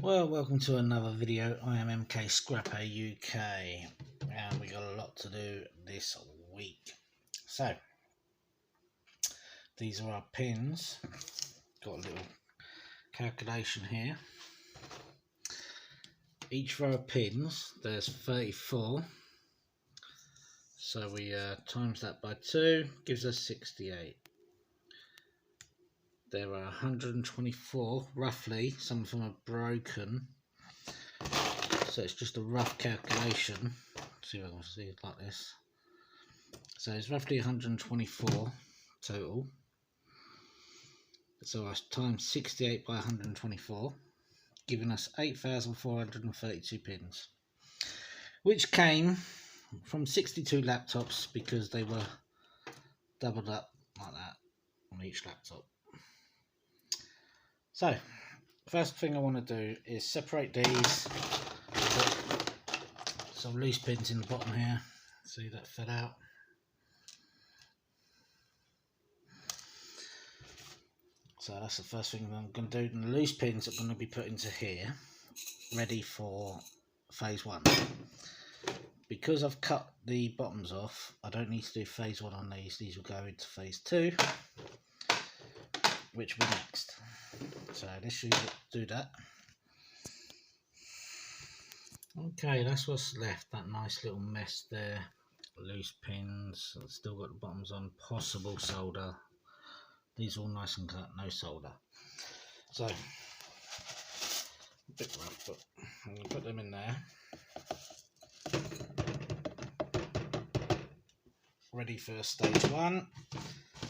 Well, welcome to another video. I am MK Scrapper UK, and we got a lot to do this week. So these are our pins. Got a little calculation here. Each row of pins, there's 34. So we times that by 2, gives us 68. There are 124, roughly. Some of them are broken. So it's just a rough calculation. Let's see if I can see it like this. So it's roughly 124 total. So I times 68 by 124, giving us 8,432 pins, which came from 62 laptops because they were doubled up like that on each laptop. So first thing I want to do is separate these. Put some loose pins in the bottom here. See that fell out. So that's the first thing I'm going to do. And the loose pins are going to be put into here, ready for phase 1. Because I've cut the bottoms off, I don't need to do phase 1 on these. These will go into phase 2, which will be next. So let's do that. Okay, that's what's left. That nice little mess there. Loose pins. Still got the bottoms on. Possible solder. These are all nice and cut, no solder. So, a bit rough, but I'm going to put them in there. Ready for stage 1.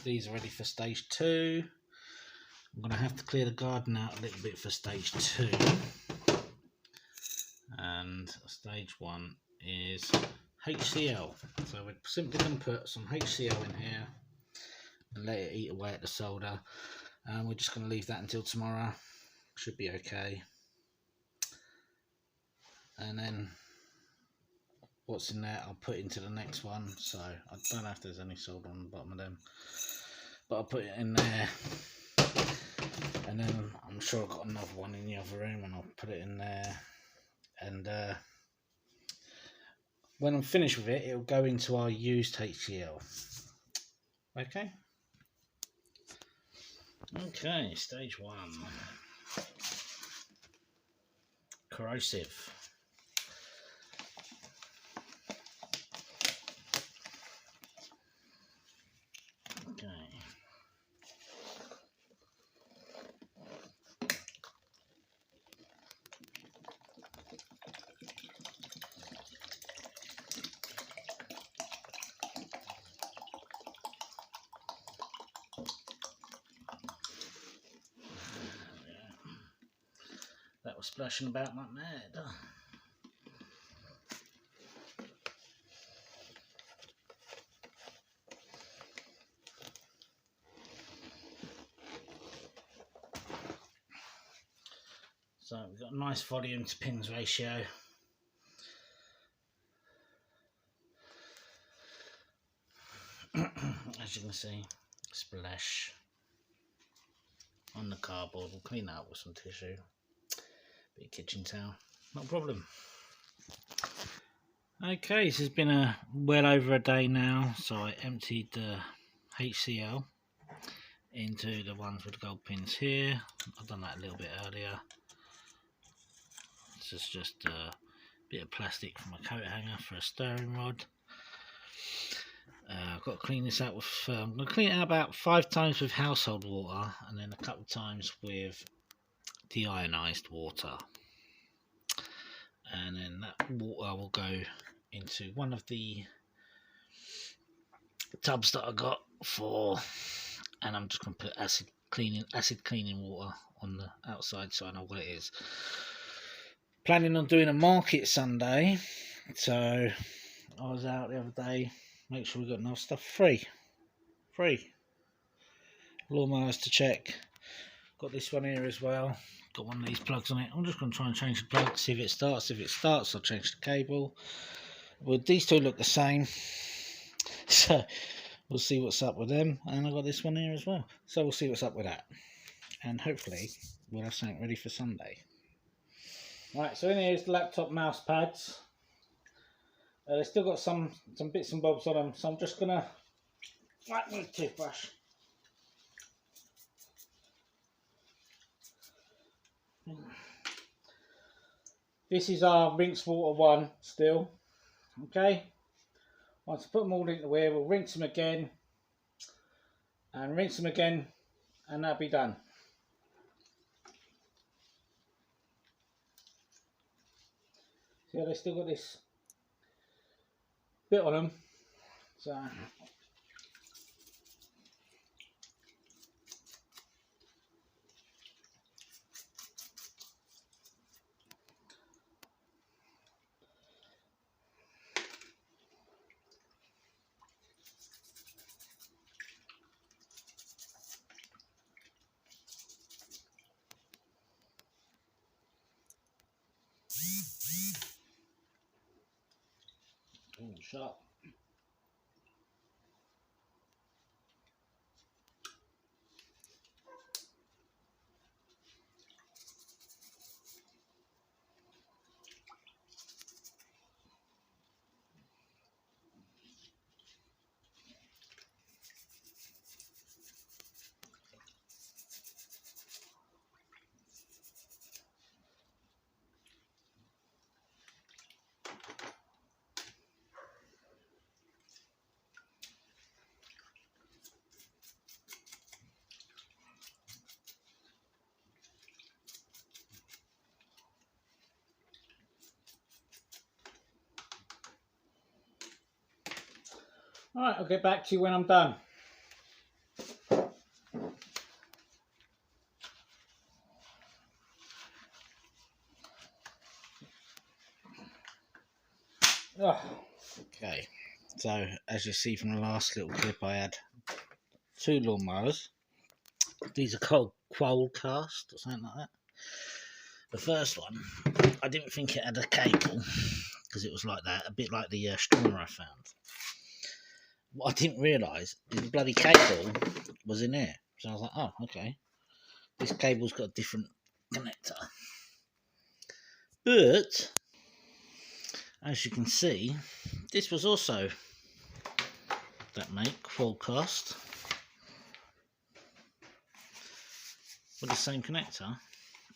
These are ready for stage 2. I'm going to have to clear the garden out a little bit for stage 2. And stage 1 is HCl. So we're simply going to put some HCl in here and let it eat away at the solder, and we're just going to leave that until tomorrow. Should be okay. And then what's in there I'll put into the next one. So I don't know if there's any solder on the bottom of them, but I'll put it in there, and then I'm sure I've got another one in the other room and I'll put it in there. And when I'm finished with it, it'll go into our used HCl. Okay. Okay, stage 1. Corrosive. Okay. That was splashing about like mad. So we've got a nice volume to pins ratio. As you can see, splash on the cardboard. We'll clean that up with some tissue. Bit of kitchen towel, not a problem. Okay, this has been well over a day now, so I emptied the HCl into the ones with the gold pins here. I've done that a little bit earlier. This is just a bit of plastic from a coat hanger for a stirring rod. I've got to clean this out with, I'm going to clean it out about 5 times with household water, and then a couple of times with deionized water. And then that water will go into one of the tubs that I got for, and I'm just going to put acid cleaning water on the outside so I know what it is. Planning on doing a market Sunday, so I was out the other day, make sure we got enough stuff free. Lawnmowers to check. Got this one here as well. Got one of these plugs on it. I'm just going to try and change the plug, see if it starts. If it starts, I'll change the cable. Well, these two look the same, so we'll see what's up with them. And I've got this one here as well, so we'll see what's up with that. And hopefully we'll have something ready for Sunday. Right, so in here is the laptop mouse pads. They've still got some bits and bobs on them, so I'm just gonna wipe with a toothbrush. This is our rinse water one still. Okay. Once I put them all into here, we'll rinse them again and rinse them again, and that'll be done. See how they still got this bit on them. So sharp. Alright, I'll get back to you when I'm done. Oh, okay, so as you see from the last little clip, I had 2 lawnmowers. These are called Quoldcast or something like that. The first one, I didn't think it had a cable because it was like that, a bit like the Stromer I found. What I didn't realise is the bloody cable was in there. So I was like, oh, okay. This cable's got a different connector. But, as you can see, this was also that make, Quoldcast, with the same connector,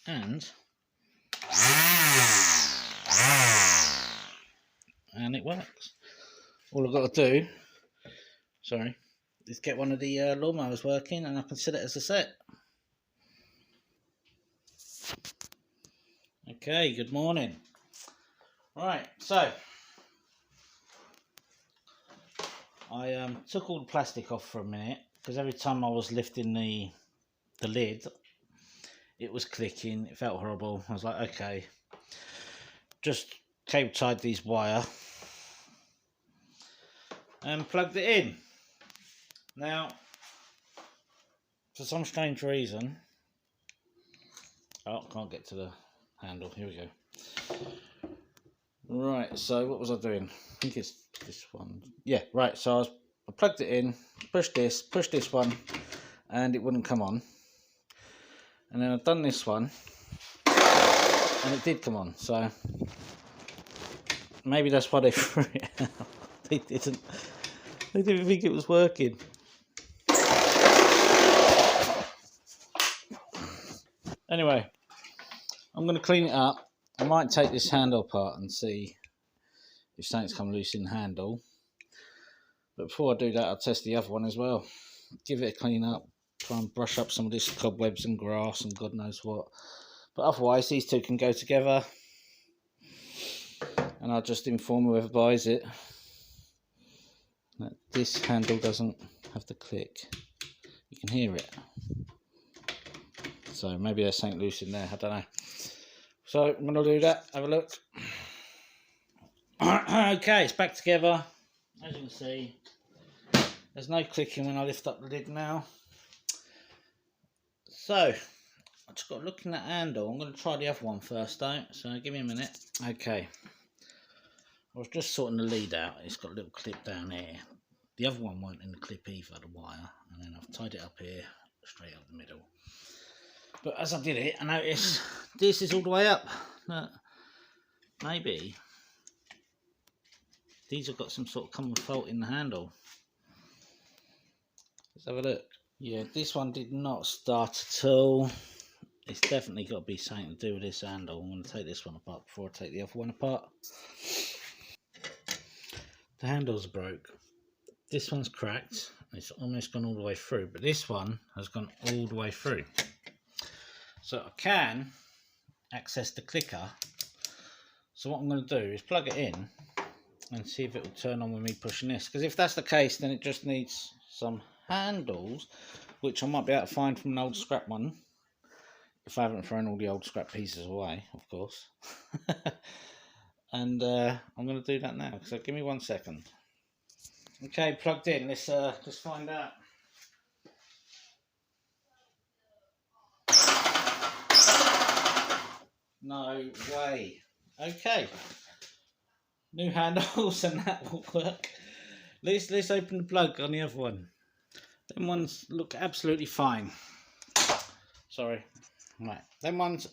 and it works. All I've got to do, is get one of the lawnmowers working, and I can set it as a set. Okay, good morning. Right, so I took all the plastic off for a minute because every time I was lifting the lid, it was clicking. It felt horrible. I was like, okay, just cable tied these wire and plugged it in. Now, for some strange reason, oh, can't get to the handle. Here we go. Right, so what was I doing? I think it's this one. Yeah, right. So I plugged it in, pushed this one, and it wouldn't come on. And then I've done this one, and it did come on. So maybe that's why they threw it out. They didn't think it was working. Anyway, I'm going to clean it up. I might take this handle apart and see if something's come loose in the handle. But before I do that, I'll test the other one as well. Give it a clean up. Try and brush up some of this cobwebs and grass and God knows what. But otherwise, these two can go together. And I'll just inform whoever buys it that this handle doesn't have to click. You can hear it. So maybe there's something loose in there. I don't know. So I'm going to do that. Have a look. Okay, it's back together. As you can see, there's no clicking when I lift up the lid now. So I just got to look in that handle. I'm going to try the other one first though, so give me a minute. Okay, I was just sorting the lead out. It's got a little clip down here. The other one weren't in the clip either, the wire, and then I've tied it up here, straight up the middle. But as I did it, I noticed this is all the way up. Look, maybe these have got some sort of common fault in the handle. Let's have a look. Yeah, this one did not start at all. It's definitely got to be something to do with this handle. I'm going to take this one apart before I take the other one apart. The handles are broke. This one's cracked. It's almost gone all the way through, but this one has gone all the way through. So I can access the clicker. So what I'm going to do is plug it in and see if it will turn on with me pushing this. Because if that's the case, then it just needs some handles, which I might be able to find from an old scrap one. If I haven't thrown all the old scrap pieces away, of course. And I'm going to do that now. So give me 1 second. Okay, plugged in. Let's find out. No way. Okay. New handles and that will work. Let's open the plug on the other one. Them ones look absolutely fine. Sorry. Right. Them ones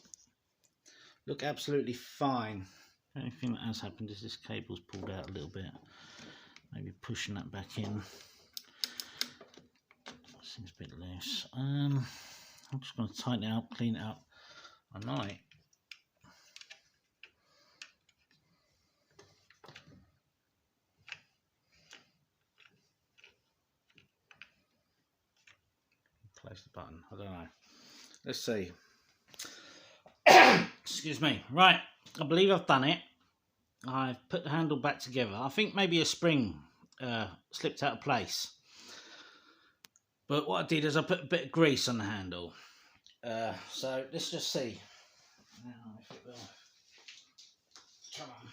look absolutely fine. The only thing that has happened is this cable's pulled out a little bit. Maybe pushing that back in. Seems a bit loose. I'm just going to tighten it up, clean it up. I might. Close the button. I don't know. Let's see. Excuse me. Right. I believe I've done it. I've put the handle back together. I think maybe a spring slipped out of place. But what I did is I put a bit of grease on the handle. So let's just see. Now if it will. Come on.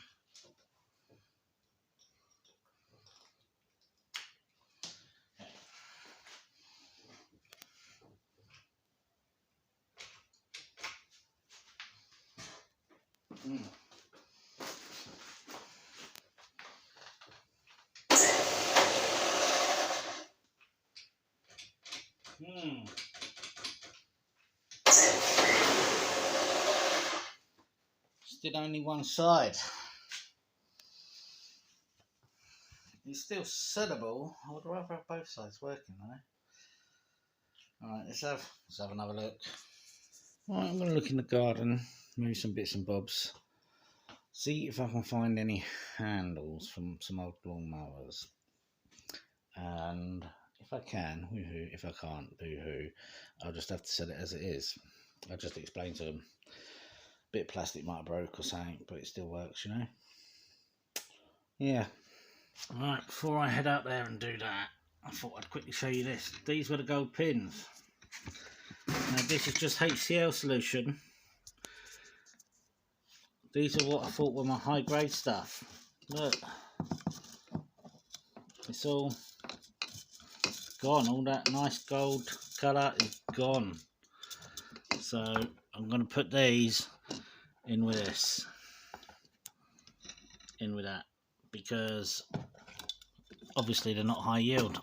Still only one side. It's still settable. I would rather have both sides working though. Alright, let's have another look. Alright, I'm going to look in the garden, move some bits and bobs. See if I can find any handles from some old lawnmowers. And if I can, woohoo. If I can't, boo-hoo. I'll just have to set it as it is. I'll just explain to them. Bit of plastic might have broke or something, but it still works, you know. Yeah. Right, before I head out there and do that, I thought I'd quickly show you this. These were the gold pins. Now this is just HCl solution. These are what I thought were my high grade stuff. Look. It's all gone. All that nice gold colour is gone. So I'm going to put these in with this. In with that. Because obviously they're not high yield.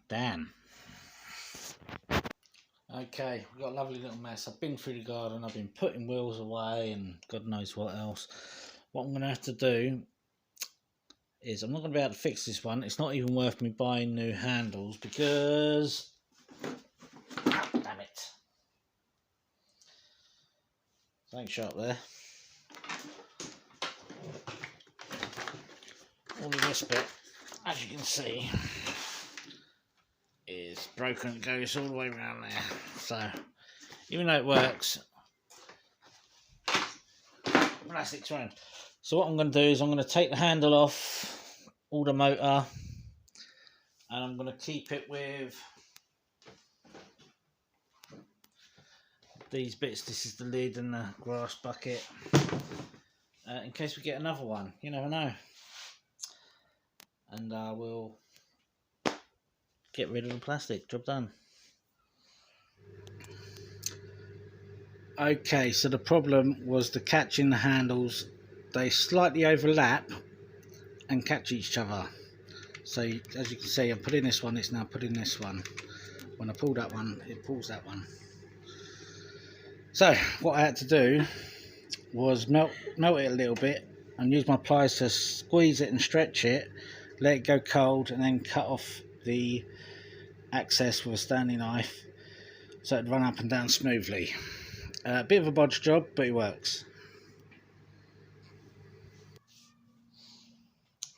Damn. Okay, we've got a lovely little mess. I've been through the garden, I've been putting wheels away and God knows what else. What I'm going to have to do is I'm not going to be able to fix this one. It's not even worth me buying new handles because... Damn it. Something sharp there. All of this bit, as you can see, is broken. It goes all the way around there. So, even though it works, plastic's around. So what I'm going to do is I'm going to take the handle off, all the motor, and I'm going to keep it with these bits. This is the lid and the grass bucket, in case we get another one. You never know. And I will get rid of the plastic. Job done. Okay, so the problem was the catch in the handles. They slightly overlap and catch each other. So as you can see, I'm putting this one, it's now putting this one. When I pull that one, it pulls that one. So what I had to do was melt it a little bit and use my pliers to squeeze it and stretch it, let it go cold, and then cut off the access with a Stanley knife so it'd run up and down smoothly. A bit of a bodge job, but it works.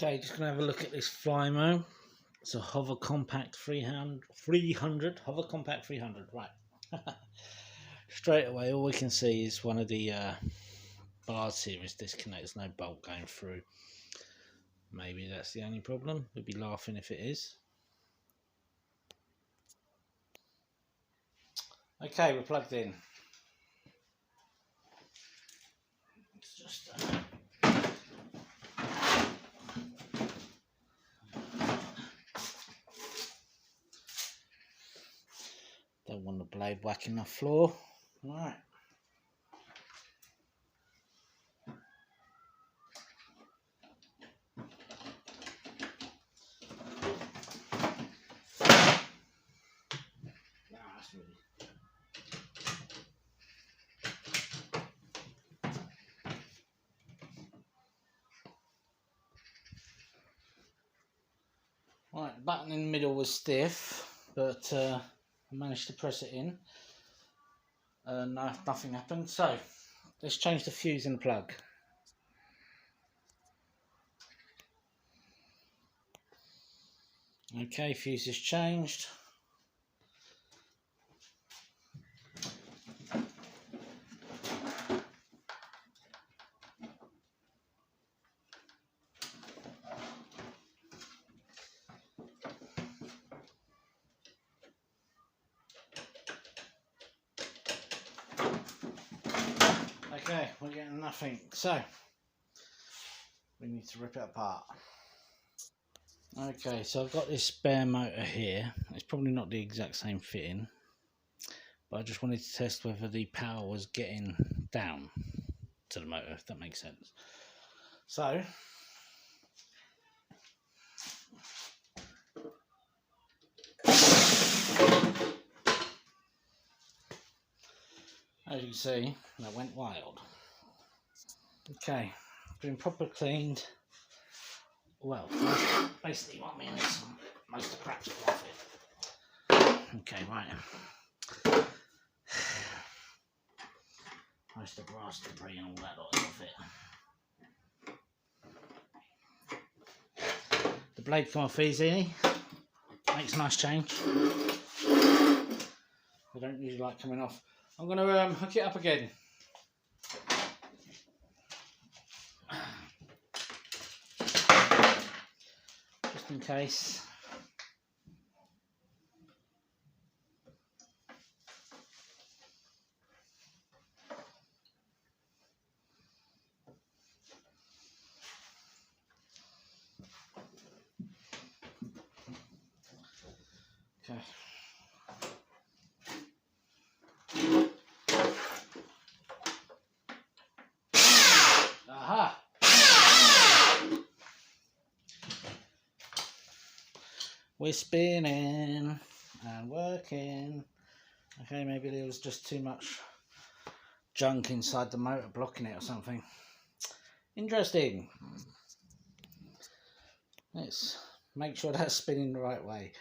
Okay, just gonna have a look at this Flymo. It's a Hover Compact 300, Hover Compact 300, right. Straight away, all we can see is one of the bars here is disconnected. There's no bolt going through. Maybe that's the only problem. We'd be laughing if it is. Okay, we're plugged in. It's just don't want the blade whacking the floor. Right. Right, the button in the middle was stiff, but I managed to press it in. No, nothing happened. So let's change the fuse in the plug. Okay, fuse is changed. Okay, we're getting nothing, so we need to rip it apart. Okay, so I've got this spare motor here. It's probably not the exact same fitting, but I just wanted to test whether the power was getting down to the motor, if that makes sense. So as you can see, that went wild. Okay, been proper cleaned. Well, basically what I mean is most of the crap's off it. Okay, right. Most of the grass debris and all that lot is off it. The blade come off easy. Makes a nice change. I don't usually like coming off. I'm going to hook it up again. Just in case. Okay. Aha! We're spinning and working. Okay, maybe there was just too much junk inside the motor blocking it or something. Interesting. Let's make sure that's spinning the right way.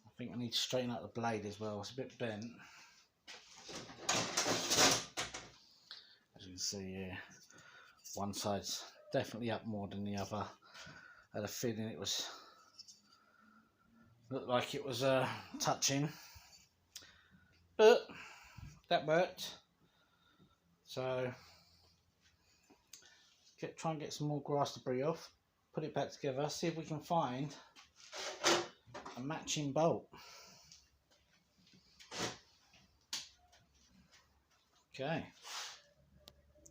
I think I need to straighten out the blade as well. It's a bit bent. As you can see here, one side's definitely up more than the other. I had a feeling it was looked like it was touching, but that worked. So try and get some more grass debris off, put it back together, see if we can find a matching bolt. Okay,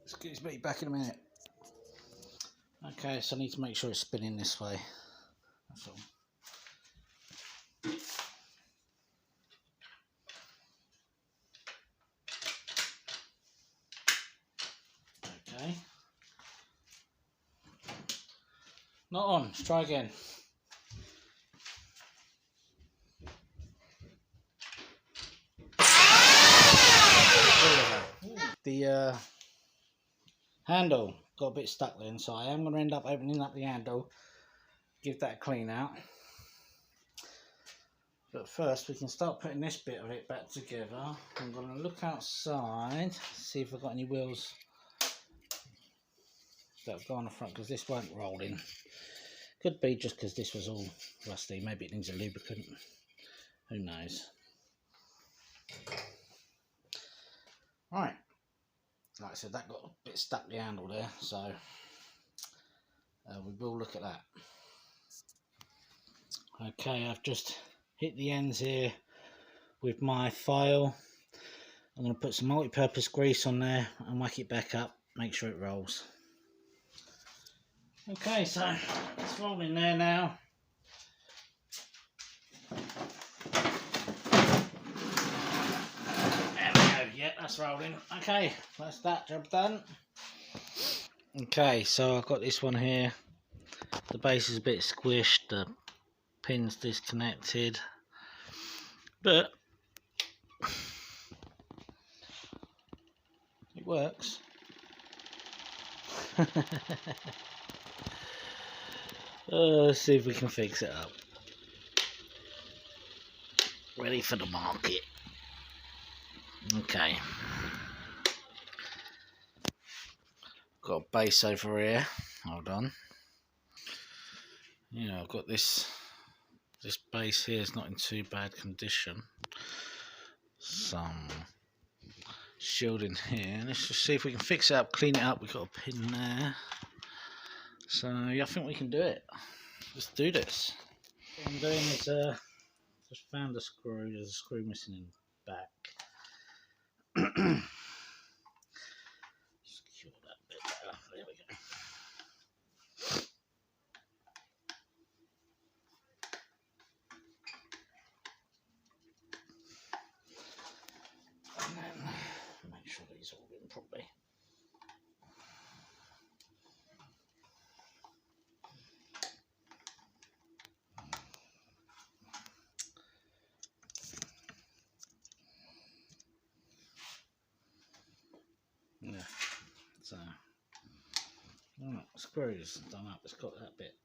excuse me, back in a minute. Okay, so I need to make sure it's spinning this way, that's all. Okay, not on, let's try again. the handle got a bit stuck then, so I am going to end up opening up the handle, give that a clean out. But first we can start putting this bit of it back together. I'm going to look outside, see if I've got any wheels that go on the front, because this won't roll in. Could be just because this was all rusty, maybe it needs a lubricant, who knows. Right, like I said, that got a bit stuck the handle there, so we will look at that. Okay, I've just hit the ends here with my file. I'm going to put some multi-purpose grease on there and whack it back up, make sure it rolls. Okay, so it's rolling there now. There we go, yeah, that's rolling. Okay, that's that job done. Okay, so I've got this one here. The base is a bit squished, the pin's disconnected, but it works. Let's see if we can fix it up. Ready for the market. Okay. Got a base over here. Hold on. Yeah, I've got this base here is not in too bad condition. Some shielding here. Let's just see if we can fix it up, clean it up. We've got a pin there. So yeah, I think we can do it. Let's do this. What I'm doing is just found a screw. There's a screw missing in the back. Secure that bit better. There we go. And then make sure these all in properly. Yeah, so screws done up. It's got that bit.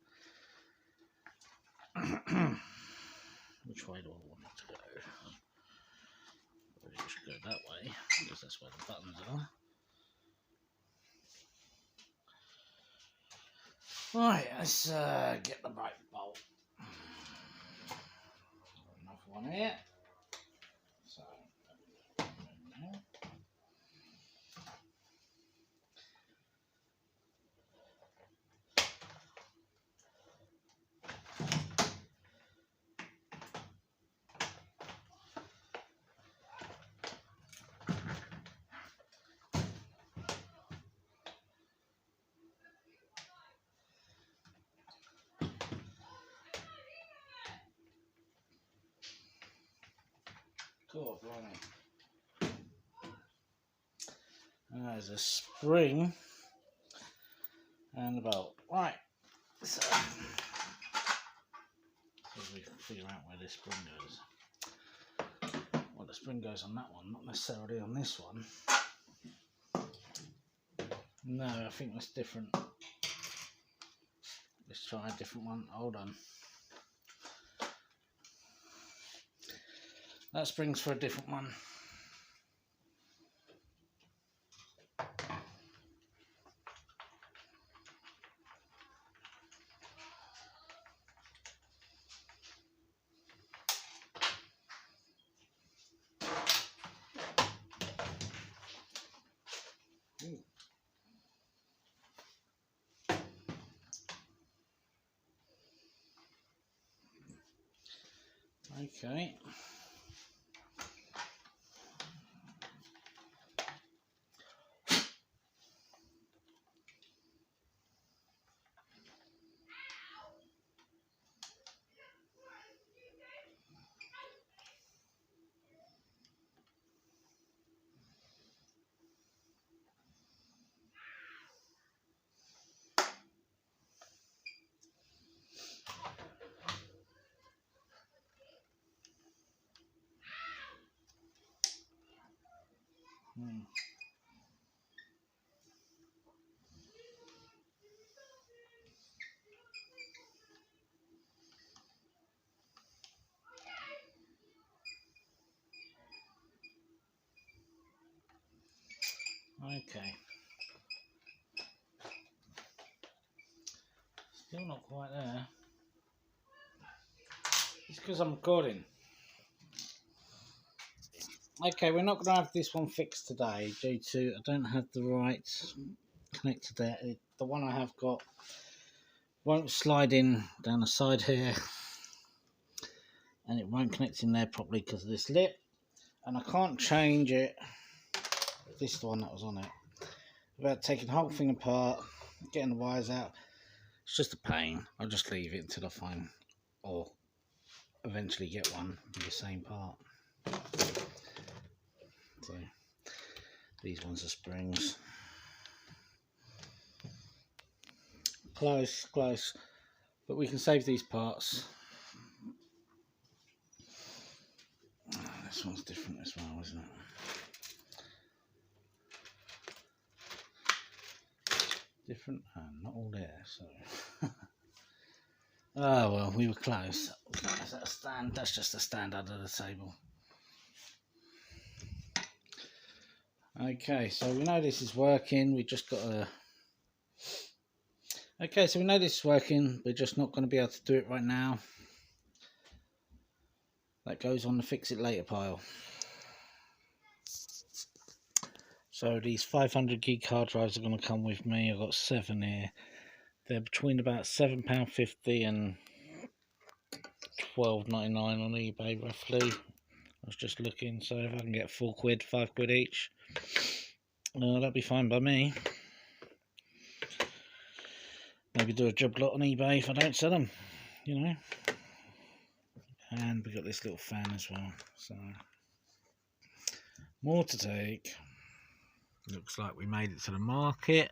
Which way do I want it to go? It should go that way because that's where the buttons are. Right, let's get the brake bolt. Another one here. So. Cool, blimey. There's a spring and a bolt. Right, so we can figure out where this spring goes. Well, the spring goes on that one, not necessarily on this one. No, I think that's different. Let's try a different one. Hold on. That spring's for a different one. Okay. Okay. Still not quite there. It's because I'm recording. Okay, we're not going to have this one fixed today due to I don't have the right connector there. The one I have got won't slide in down the side here, and it won't connect in there properly because of this lip, and I can't change it. This is the one that was on it. About taking the whole thing apart, getting the wires out. It's just a pain. I'll just leave it until I find or eventually get one with the same part. So these ones are springs. Close, close, but we can save these parts. This one's different as well, isn't it? Different and not all there, so oh well, we were close. Is that a stand? That's just a stand under the table. Okay, so we know this is working. We just got to. Okay, so we know this is working. We're just not going to be able to do it right now. That goes on the fix it later pile. So these 500 gig hard drives are going to come with me. I've got 7 here. They're between about £7.50 and £12.99 on eBay roughly. I was just looking, so if I can get £4, £5 each, that'll be fine by me. Maybe do a job lot on eBay if I don't sell them, you know. And we got this little fan as well, so more to take. Looks like we made it to the market,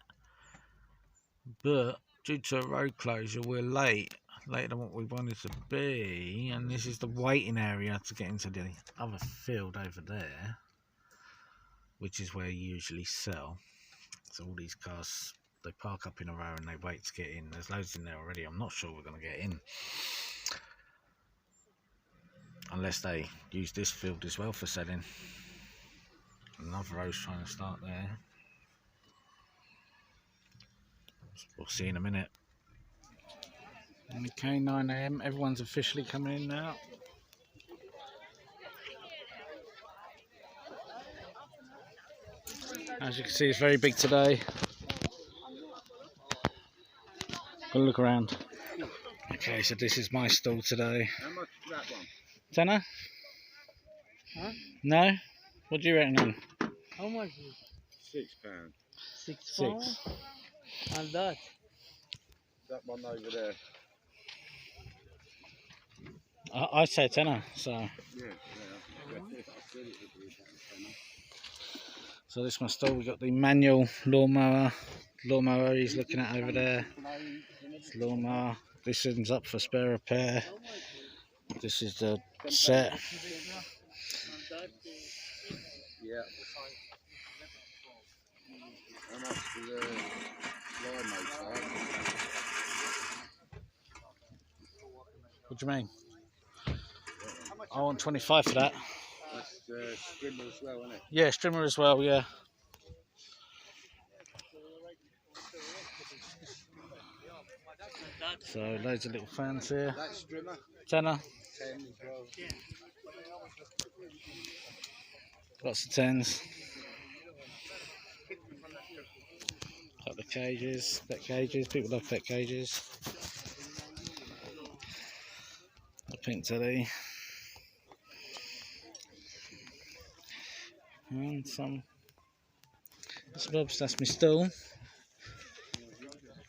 but due to a road closure we're later than what we wanted to be, and this is the waiting area to get into the other field over there, which is where you usually sell. So all these cars, they park up in a row and they wait to get in. There's loads in there already. I'm not sure we're going to get in unless they use this field as well for selling. Another row's trying to start there. We'll see in a minute. Okay, 9 AM. Everyone's officially coming in now. As you can see, it's very big today. Gonna look around. Okay, so this is my stall today. How much is that one? Tenner? Huh? No? What do you reckon on? How much is it? £6. £6. And that? That one over there. I say tenner, so. Yeah. So this is my stall. We've got the manual lawnmower he's looking at over there. It's lawnmower. This one's up for spare repair. This is the set. Yeah. How much for the line motor? What do you mean? I want 25 for that. That's strimmer as well, isn't it? Yeah, strimmer as well, yeah. So loads of little fans here. That strimmer? Tenner. 10 as well. Lots of 10s. Got the cages, pet cages. People love pet cages. The pink teddy. And some bobs. That's my stall.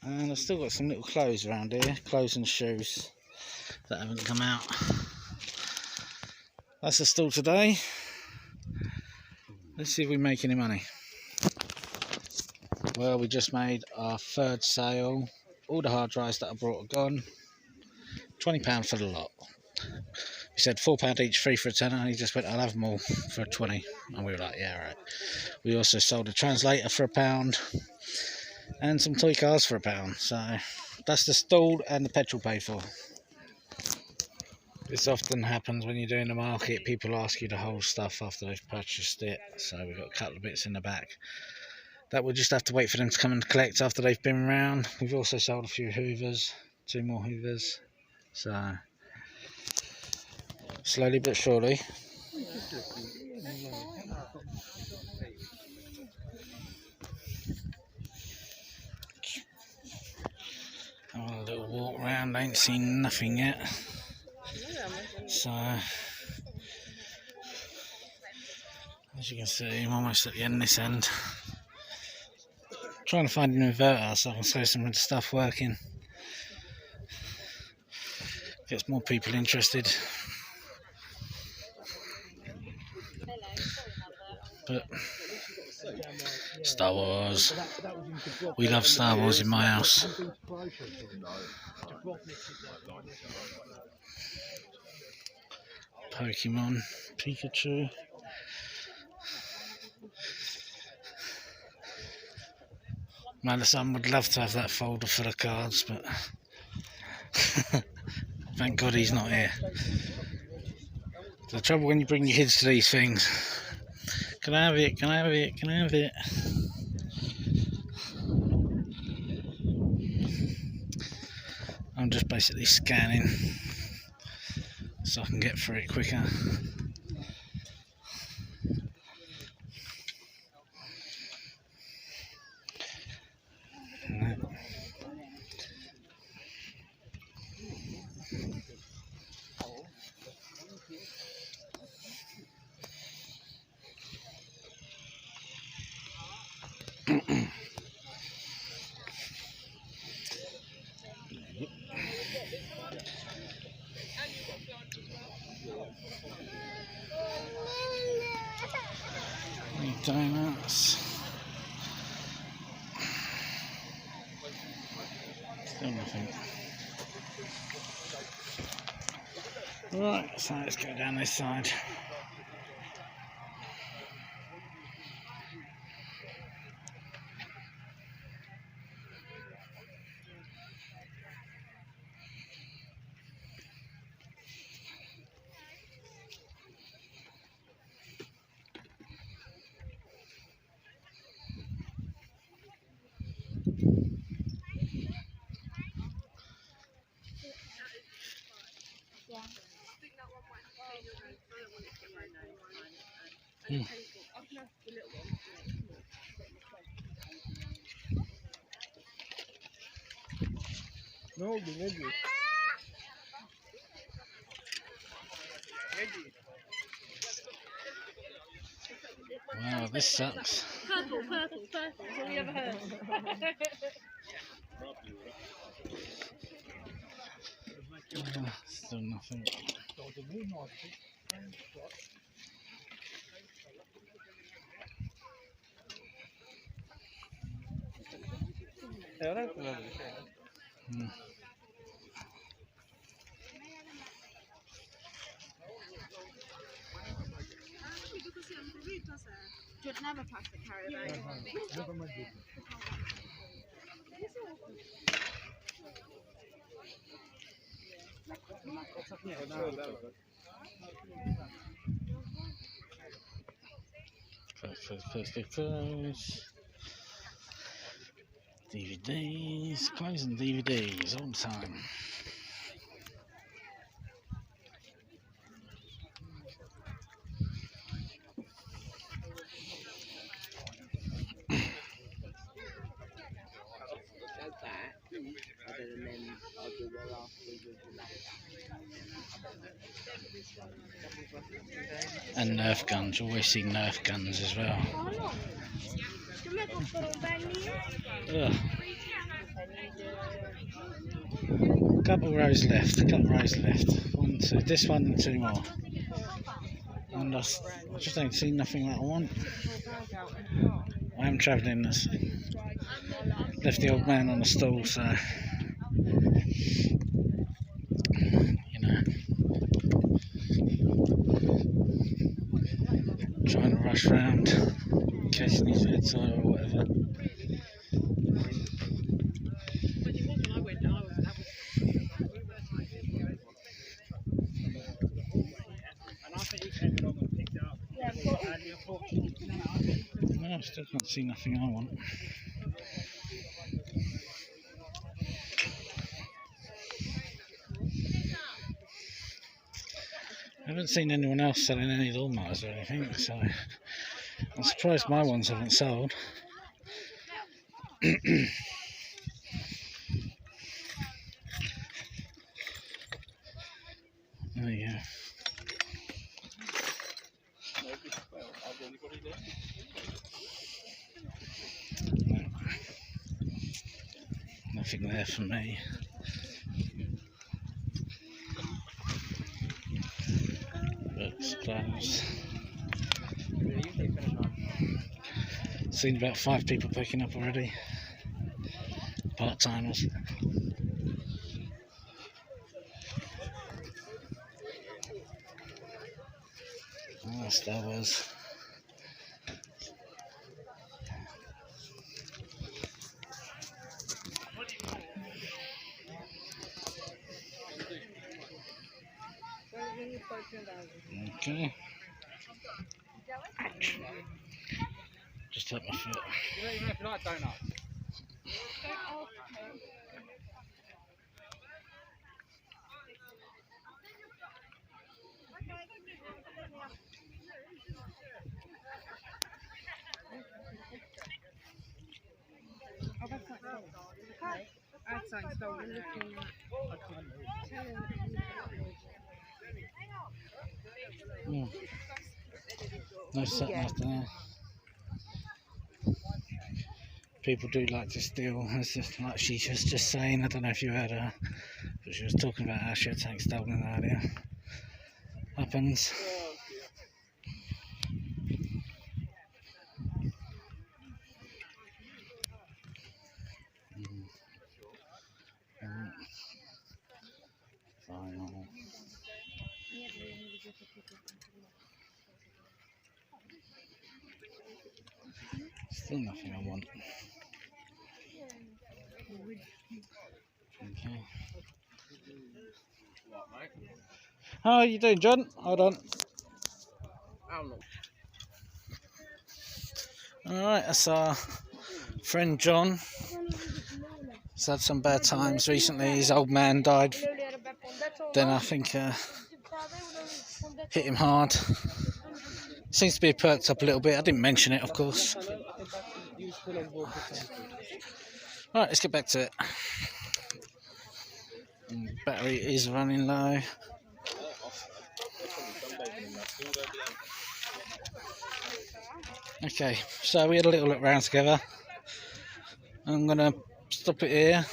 And I've still got some little clothes around here, clothes and shoes that haven't come out. That's the stall today. Let's see if we make any money. Well, we just made our 3rd sale. All the hard drives that I brought are gone. £20 for the lot. He said £4 each, 3 for a tenner, and he just went, I'll have them all for 20. And we were like, yeah, right. We also sold a translator for £1 and some toy cars for £1. So that's the stall and the petrol paid for. This often happens when you're doing the market. People ask you to hold stuff after they've purchased it. So we've got a couple of bits in the back that we'll just have to wait for them to come and collect after they've been around. We've also sold a few hoovers, 2 more hoovers, so slowly but surely. Have a little walk round, ain't seen nothing yet, so as you can see I'm almost at the end this end. Trying to find an inverter so I can show some of the stuff working. Gets more people interested. But Star Wars. We love Star Wars in my house. Pokemon, Pikachu. My son would love to have that folder full of cards, but thank God he's not here. The trouble when you bring your kids to these things, can I have it, can I have it, can I have it? I'm just basically scanning so I can get through it quicker. Donuts. Still nothing. Right, so let's go down this side. No, maybe. Wow, this sucks. Purple, that's all we ever heard. Still nothing. You'd never pass the carrier bag. Close. DVDs, closing DVDs all the time. And Nerf guns, you always see Nerf guns as well. Ugh. Couple rows left, 1, 2, this one and 2 more. And I just ain't seen nothing that I want. I am travelling this. Left the old man on the stall, so you know, trying to rush round in case he needs a tire or whatever. No, I still can't see nothing I want. I haven't seen anyone else selling any lawnmowers or anything, so I'm surprised my ones haven't sold. There you go. No. Nothing there for me. Books closed. Seen about 5 people picking up already. Part-timers. Oh, Star Wars. Okay. Just hurt my foot. You don't even have to like donuts. No something after that. People do like to steal, as if, like she was just saying, I don't know if you heard her, but she was talking about how she had something stolen earlier. Happens. Final. Still nothing I want. Okay. How are you doing, John? Hold on. Alright, that's our friend John. He's had some bad times recently. His old man died. Then I think hit him hard. Seems to be perked up a little bit. I didn't mention it, of course. Right, let's get back to it. Battery is running low. Okay, so we had a little look round together. I'm going to stop it here,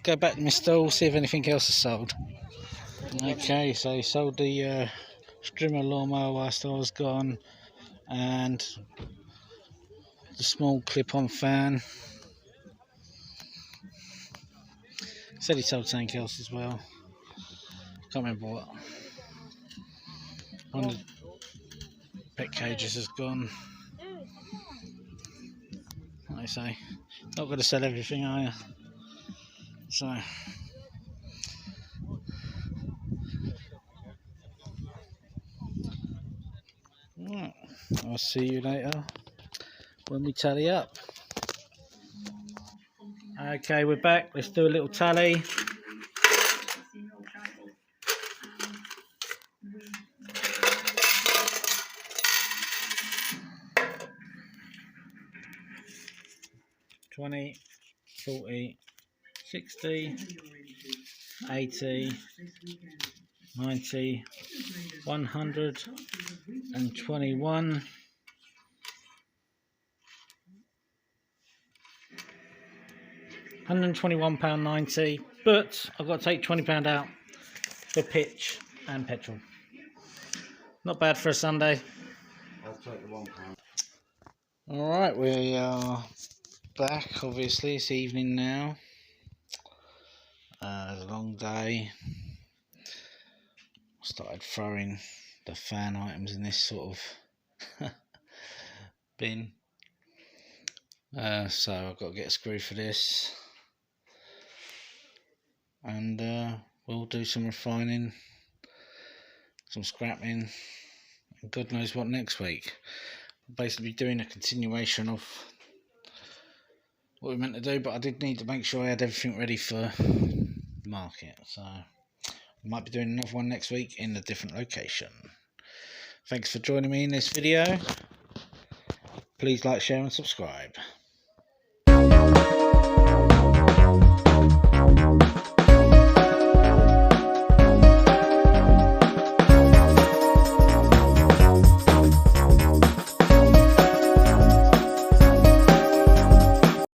go back to my stall, see if anything else is sold. Okay, so he sold the strimmer lawnmower whilst I was gone, and the small clip-on fan. Said he sold something else as well. Can't remember what. One of the pet cages has gone. Like I say, not going to sell everything, are you? So. Right. I'll see you later when we tally up. Okay, we're back. Let's do a little tally. $20, $40, $60, $80, $90, $121. £121.90, but I've got to take £20 out for pitch and petrol. Not bad for a Sunday. I'll take the £1. Alright, we are back, obviously. It's evening now. It's a long day. Started throwing the fan items in this sort of bin. So I've got to get a screw for this. And we'll do some refining, some scrapping, and God knows what next week. basically doing a continuation of what we meant to do, but I did need to make sure I had everything ready for market, so we might be doing another one next week in a different location. Thanks for joining me in this video. Please like, share and subscribe.